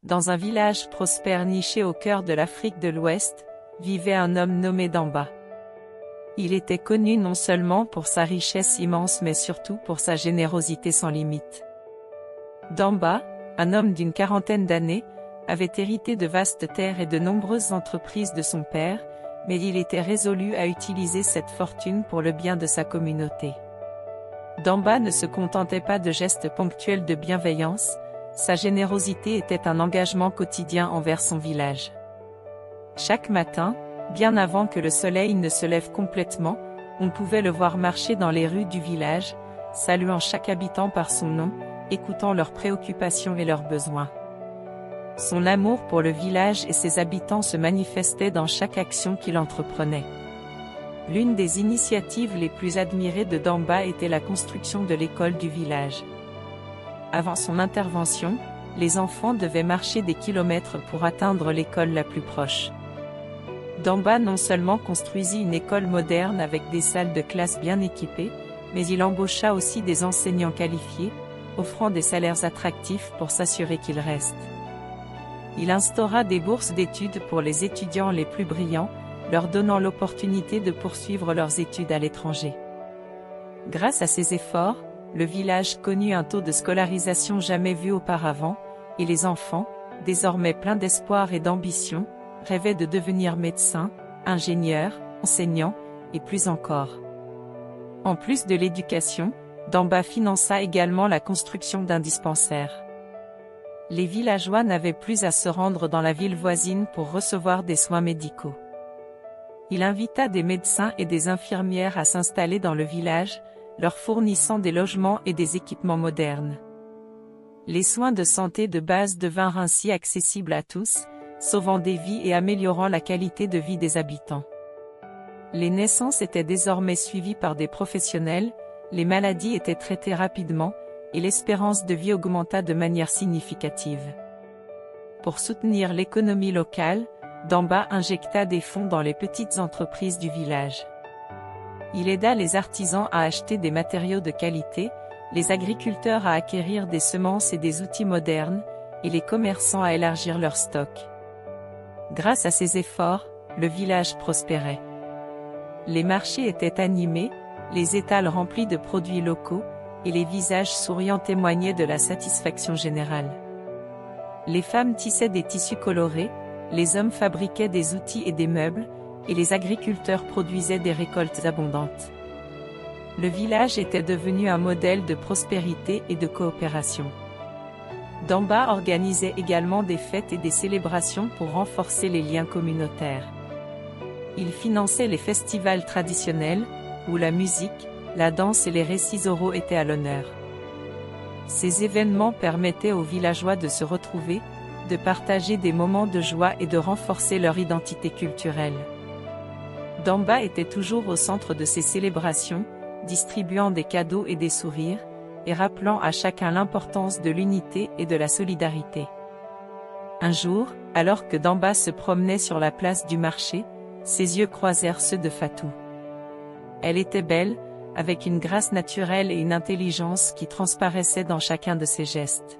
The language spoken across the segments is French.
Dans un village prospère niché au cœur de l'Afrique de l'Ouest, vivait un homme nommé Damba. Il était connu non seulement pour sa richesse immense mais surtout pour sa générosité sans limite. Damba, un homme d'une quarantaine d'années, avait hérité de vastes terres et de nombreuses entreprises de son père, mais il était résolu à utiliser cette fortune pour le bien de sa communauté. Damba ne se contentait pas de gestes ponctuels de bienveillance, sa générosité était un engagement quotidien envers son village. Chaque matin, bien avant que le soleil ne se lève complètement, on pouvait le voir marcher dans les rues du village, saluant chaque habitant par son nom, écoutant leurs préoccupations et leurs besoins. Son amour pour le village et ses habitants se manifestait dans chaque action qu'il entreprenait. L'une des initiatives les plus admirées de Damba était la construction de l'école du village. Avant son intervention, les enfants devaient marcher des kilomètres pour atteindre l'école la plus proche. Damba non seulement construisit une école moderne avec des salles de classe bien équipées, mais il embaucha aussi des enseignants qualifiés, offrant des salaires attractifs pour s'assurer qu'ils restent. Il instaura des bourses d'études pour les étudiants les plus brillants, leur donnant l'opportunité de poursuivre leurs études à l'étranger. Grâce à ces efforts, le village connut un taux de scolarisation jamais vu auparavant, et les enfants, désormais pleins d'espoir et d'ambition, rêvaient de devenir médecins, ingénieurs, enseignants, et plus encore. En plus de l'éducation, Damba finança également la construction d'un dispensaire. Les villageois n'avaient plus à se rendre dans la ville voisine pour recevoir des soins médicaux. Il invita des médecins et des infirmières à s'installer dans le village, leur fournissant des logements et des équipements modernes. Les soins de santé de base devinrent ainsi accessibles à tous, sauvant des vies et améliorant la qualité de vie des habitants. Les naissances étaient désormais suivies par des professionnels, les maladies étaient traitées rapidement, et l'espérance de vie augmenta de manière significative. Pour soutenir l'économie locale, Damba injecta des fonds dans les petites entreprises du village. Il aida les artisans à acheter des matériaux de qualité, les agriculteurs à acquérir des semences et des outils modernes, et les commerçants à élargir leurs stocks. Grâce à ces efforts, le village prospérait. Les marchés étaient animés, les étals remplis de produits locaux, et les visages souriants témoignaient de la satisfaction générale. Les femmes tissaient des tissus colorés, les hommes fabriquaient des outils et des meubles, et les agriculteurs produisaient des récoltes abondantes. Le village était devenu un modèle de prospérité et de coopération. Damba organisait également des fêtes et des célébrations pour renforcer les liens communautaires. Il finançait les festivals traditionnels, où la musique, la danse et les récits oraux étaient à l'honneur. Ces événements permettaient aux villageois de se retrouver, de partager des moments de joie et de renforcer leur identité culturelle. Damba était toujours au centre de ces célébrations, distribuant des cadeaux et des sourires, et rappelant à chacun l'importance de l'unité et de la solidarité. Un jour, alors que Damba se promenait sur la place du marché, ses yeux croisèrent ceux de Fatou. Elle était belle, avec une grâce naturelle et une intelligence qui transparaissaient dans chacun de ses gestes.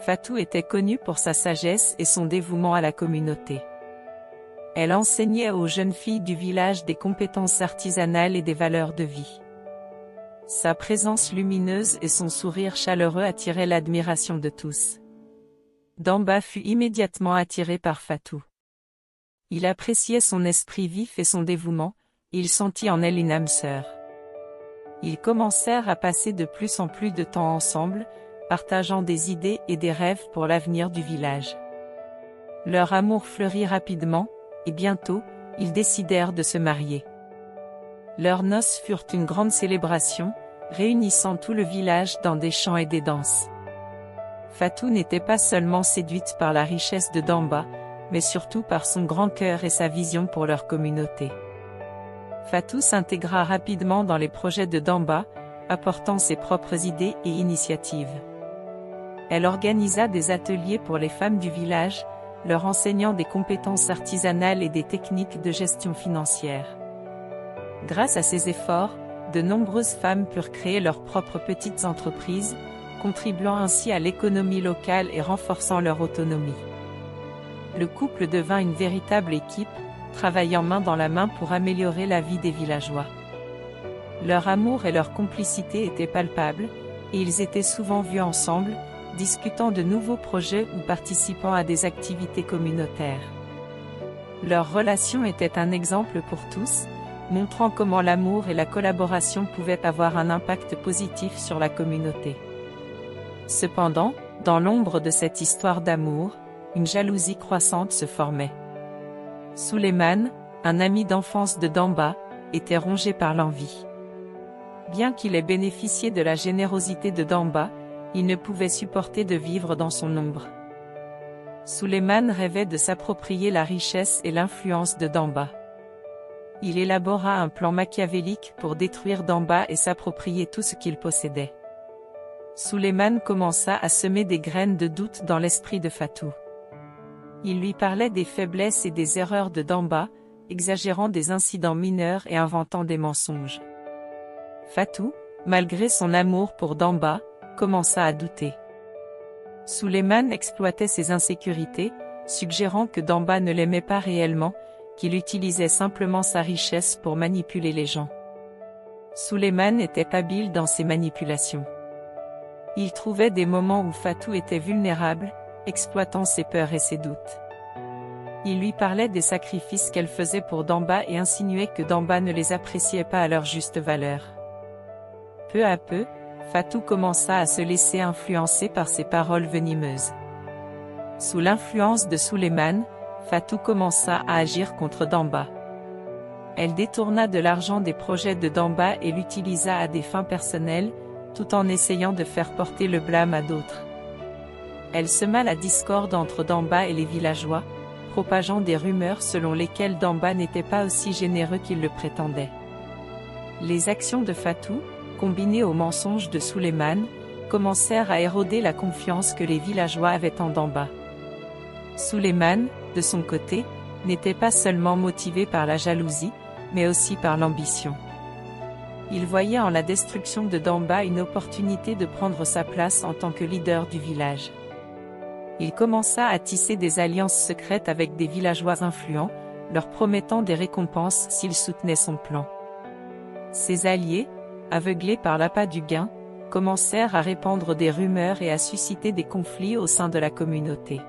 Fatou était connue pour sa sagesse et son dévouement à la communauté. Elle enseignait aux jeunes filles du village des compétences artisanales et des valeurs de vie. Sa présence lumineuse et son sourire chaleureux attiraient l'admiration de tous. Damba fut immédiatement attiré par Fatou. Il appréciait son esprit vif et son dévouement, il sentit en elle une âme sœur. Ils commencèrent à passer de plus en plus de temps ensemble, partageant des idées et des rêves pour l'avenir du village. Leur amour fleurit rapidement, et bientôt, ils décidèrent de se marier. Leurs noces furent une grande célébration, réunissant tout le village dans des chants et des danses. Fatou n'était pas seulement séduite par la richesse de Damba, mais surtout par son grand cœur et sa vision pour leur communauté. Fatou s'intégra rapidement dans les projets de Damba, apportant ses propres idées et initiatives. Elle organisa des ateliers pour les femmes du village, leur enseignant des compétences artisanales et des techniques de gestion financière. Grâce à ces efforts, de nombreuses femmes purent créer leurs propres petites entreprises, contribuant ainsi à l'économie locale et renforçant leur autonomie. Le couple devint une véritable équipe, travaillant main dans la main pour améliorer la vie des villageois. Leur amour et leur complicité étaient palpables, et ils étaient souvent vus ensemble, discutant de nouveaux projets ou participant à des activités communautaires. Leur relation était un exemple pour tous, montrant comment l'amour et la collaboration pouvaient avoir un impact positif sur la communauté. Cependant, dans l'ombre de cette histoire d'amour, une jalousie croissante se formait. Suleiman, un ami d'enfance de Damba, était rongé par l'envie. Bien qu'il ait bénéficié de la générosité de Damba, il ne pouvait supporter de vivre dans son ombre. Suleiman rêvait de s'approprier la richesse et l'influence de Damba. Il élabora un plan machiavélique pour détruire Damba et s'approprier tout ce qu'il possédait. Suleiman commença à semer des graines de doute dans l'esprit de Fatou. Il lui parlait des faiblesses et des erreurs de Damba, exagérant des incidents mineurs et inventant des mensonges. Fatou, malgré son amour pour Damba, commença à douter. Suleiman exploitait ses insécurités, suggérant que Damba ne l'aimait pas réellement, qu'il utilisait simplement sa richesse pour manipuler les gens. Suleiman était habile dans ses manipulations. Il trouvait des moments où Fatou était vulnérable, exploitant ses peurs et ses doutes. Il lui parlait des sacrifices qu'elle faisait pour Damba et insinuait que Damba ne les appréciait pas à leur juste valeur. Peu à peu, Fatou commença à se laisser influencer par ses paroles venimeuses. Sous l'influence de Suleiman, Fatou commença à agir contre Damba. Elle détourna de l'argent des projets de Damba et l'utilisa à des fins personnelles, tout en essayant de faire porter le blâme à d'autres. Elle sema la discorde entre Damba et les villageois, propageant des rumeurs selon lesquelles Damba n'était pas aussi généreux qu'il le prétendait. Les actions de Fatou, combinées aux mensonges de Suleiman, commencèrent à éroder la confiance que les villageois avaient en Damba. Suleiman, de son côté, n'était pas seulement motivé par la jalousie, mais aussi par l'ambition. Il voyait en la destruction de Damba une opportunité de prendre sa place en tant que leader du village. Il commença à tisser des alliances secrètes avec des villageois influents, leur promettant des récompenses s'ils soutenaient son plan. Ses alliés, aveuglés par l'appât du gain, commencèrent à répandre des rumeurs et à susciter des conflits au sein de la communauté.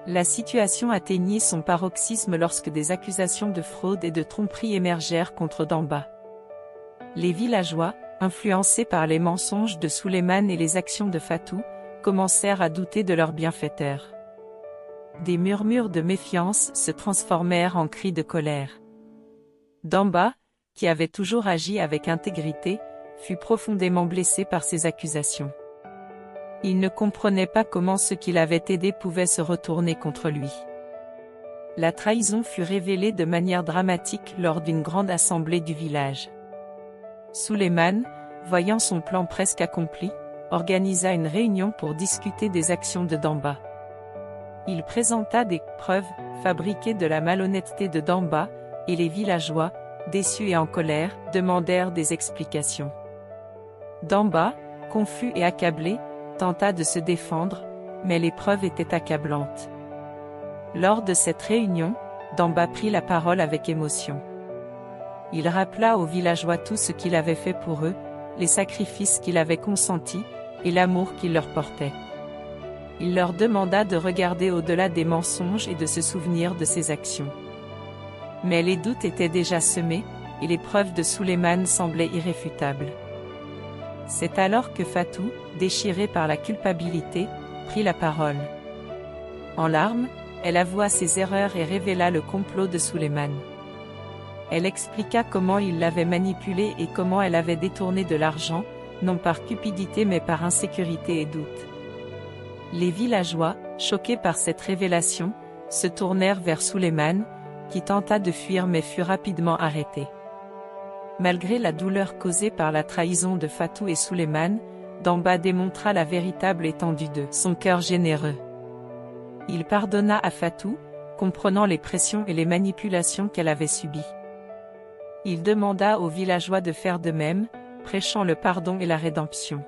La situation atteignit son paroxysme lorsque des accusations de fraude et de tromperie émergèrent contre Damba. Les villageois, influencés par les mensonges de Suleiman et les actions de Fatou, commencèrent à douter de leur bienfaiteur. Des murmures de méfiance se transformèrent en cris de colère. Damba, qui avait toujours agi avec intégrité, fut profondément blessé par ces accusations. Il ne comprenait pas comment ceux qui l'avaient aidé pouvaient se retourner contre lui. La trahison fut révélée de manière dramatique lors d'une grande assemblée du village. Suleiman, voyant son plan presque accompli, organisa une réunion pour discuter des actions de Damba. Il présenta des preuves fabriquées de la malhonnêteté de Damba, et les villageois, déçus et en colère, demandèrent des explications. Damba, confus et accablé, tenta de se défendre, mais les preuves étaient accablantes. Lors de cette réunion, Damba prit la parole avec émotion. Il rappela aux villageois tout ce qu'il avait fait pour eux, les sacrifices qu'il avait consentis, et l'amour qu'il leur portait. Il leur demanda de regarder au-delà des mensonges et de se souvenir de ses actions. Mais les doutes étaient déjà semés, et les preuves de Suleiman semblaient irréfutables. C'est alors que Fatou, déchirée par la culpabilité, prit la parole. En larmes, elle avoua ses erreurs et révéla le complot de Suleiman. Elle expliqua comment il l'avait manipulée et comment elle avait détourné de l'argent, non par cupidité mais par insécurité et doute. Les villageois, choqués par cette révélation, se tournèrent vers Suleiman, qui tenta de fuir mais fut rapidement arrêté. Malgré la douleur causée par la trahison de Fatou et Suleiman, Damba démontra la véritable étendue de son cœur généreux. Il pardonna à Fatou, comprenant les pressions et les manipulations qu'elle avait subies. Il demanda aux villageois de faire de même, prêchant le pardon et la rédemption.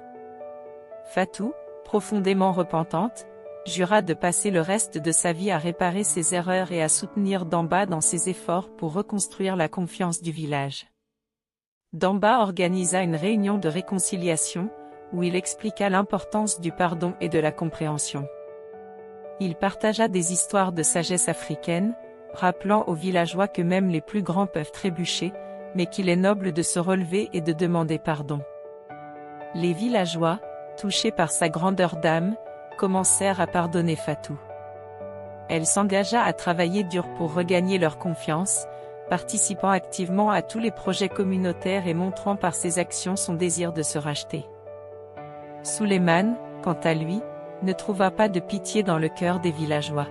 Fatou, profondément repentante, jura de passer le reste de sa vie à réparer ses erreurs et à soutenir Damba dans ses efforts pour reconstruire la confiance du village. Damba organisa une réunion de réconciliation, où il expliqua l'importance du pardon et de la compréhension. Il partagea des histoires de sagesse africaine, rappelant aux villageois que même les plus grands peuvent trébucher, mais qu'il est noble de se relever et de demander pardon. Les villageois, touchés par sa grandeur d'âme, commencèrent à pardonner Fatou. Elle s'engagea à travailler dur pour regagner leur confiance, participant activement à tous les projets communautaires et montrant par ses actions son désir de se racheter. Souleymane, quant à lui, ne trouva pas de pitié dans le cœur des villageois.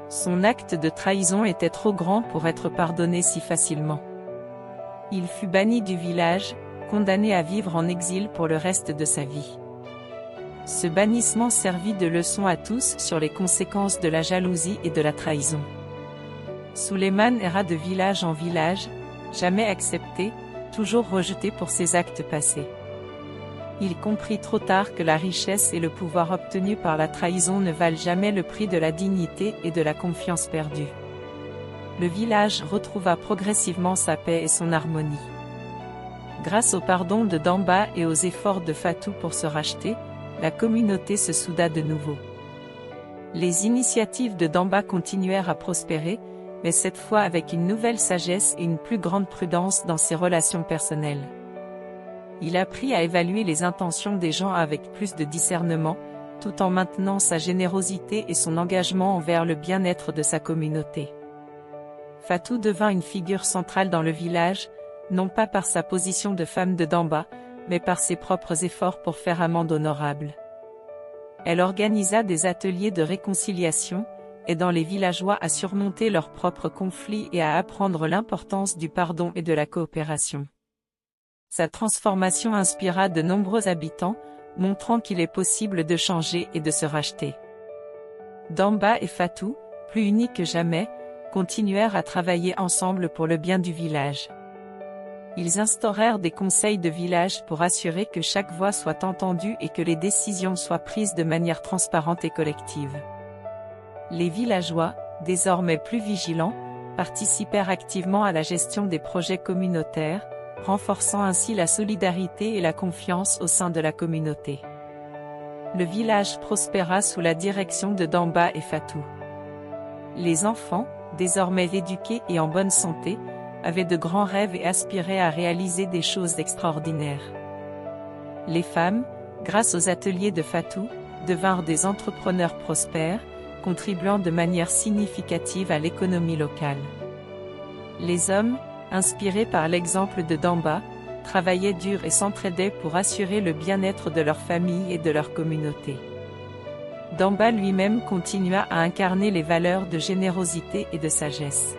Son acte de trahison était trop grand pour être pardonné si facilement. Il fut banni du village, condamné à vivre en exil pour le reste de sa vie. Ce bannissement servit de leçon à tous sur les conséquences de la jalousie et de la trahison. Souleymane erra de village en village, jamais accepté, toujours rejeté pour ses actes passés. Il comprit trop tard que la richesse et le pouvoir obtenus par la trahison ne valent jamais le prix de la dignité et de la confiance perdue. Le village retrouva progressivement sa paix et son harmonie. Grâce au pardon de Damba et aux efforts de Fatou pour se racheter, la communauté se souda de nouveau. Les initiatives de Damba continuèrent à prospérer, mais cette fois avec une nouvelle sagesse et une plus grande prudence dans ses relations personnelles. Il apprit à évaluer les intentions des gens avec plus de discernement, tout en maintenant sa générosité et son engagement envers le bien-être de sa communauté. Fatou devint une figure centrale dans le village, non pas par sa position de femme de Damba, mais par ses propres efforts pour faire amende honorable. Elle organisa des ateliers de réconciliation, aidant les villageois à surmonter leurs propres conflits et à apprendre l'importance du pardon et de la coopération. Sa transformation inspira de nombreux habitants, montrant qu'il est possible de changer et de se racheter. Damba et Fatou, plus unis que jamais, continuèrent à travailler ensemble pour le bien du village. Ils instaurèrent des conseils de village pour assurer que chaque voix soit entendue et que les décisions soient prises de manière transparente et collective. Les villageois, désormais plus vigilants, participèrent activement à la gestion des projets communautaires, renforçant ainsi la solidarité et la confiance au sein de la communauté. Le village prospéra sous la direction de Damba et Fatou. Les enfants, désormais éduqués et en bonne santé, avaient de grands rêves et aspiraient à réaliser des choses extraordinaires. Les femmes, grâce aux ateliers de Fatou, devinrent des entrepreneurs prospères, contribuant de manière significative à l'économie locale. Les hommes, inspirés par l'exemple de Damba, travaillaient dur et s'entraidaient pour assurer le bien-être de leur famille et de leur communauté. Damba lui-même continua à incarner les valeurs de générosité et de sagesse.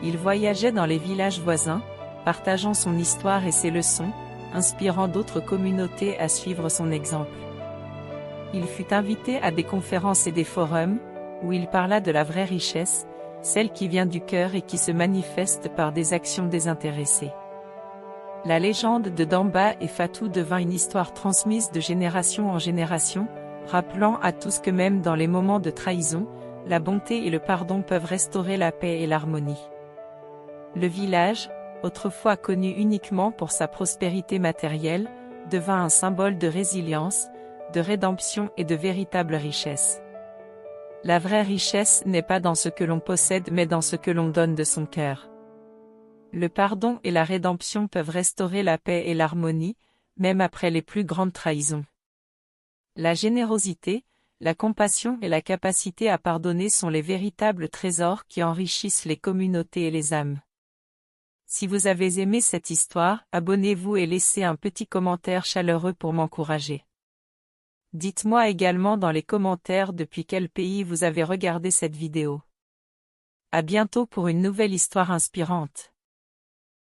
Il voyageait dans les villages voisins, partageant son histoire et ses leçons, inspirant d'autres communautés à suivre son exemple. Il fut invité à des conférences et des forums, où il parla de la vraie richesse, celle qui vient du cœur et qui se manifeste par des actions désintéressées. La légende de Damba et Fatou devint une histoire transmise de génération en génération, rappelant à tous que même dans les moments de trahison, la bonté et le pardon peuvent restaurer la paix et l'harmonie. Le village, autrefois connu uniquement pour sa prospérité matérielle, devint un symbole de résilience, de rédemption et de véritable richesse. La vraie richesse n'est pas dans ce que l'on possède mais dans ce que l'on donne de son cœur. Le pardon et la rédemption peuvent restaurer la paix et l'harmonie, même après les plus grandes trahisons. La générosité, la compassion et la capacité à pardonner sont les véritables trésors qui enrichissent les communautés et les âmes. Si vous avez aimé cette histoire, abonnez-vous et laissez un petit commentaire chaleureux pour m'encourager. Dites-moi également dans les commentaires depuis quel pays vous avez regardé cette vidéo. À bientôt pour une nouvelle histoire inspirante.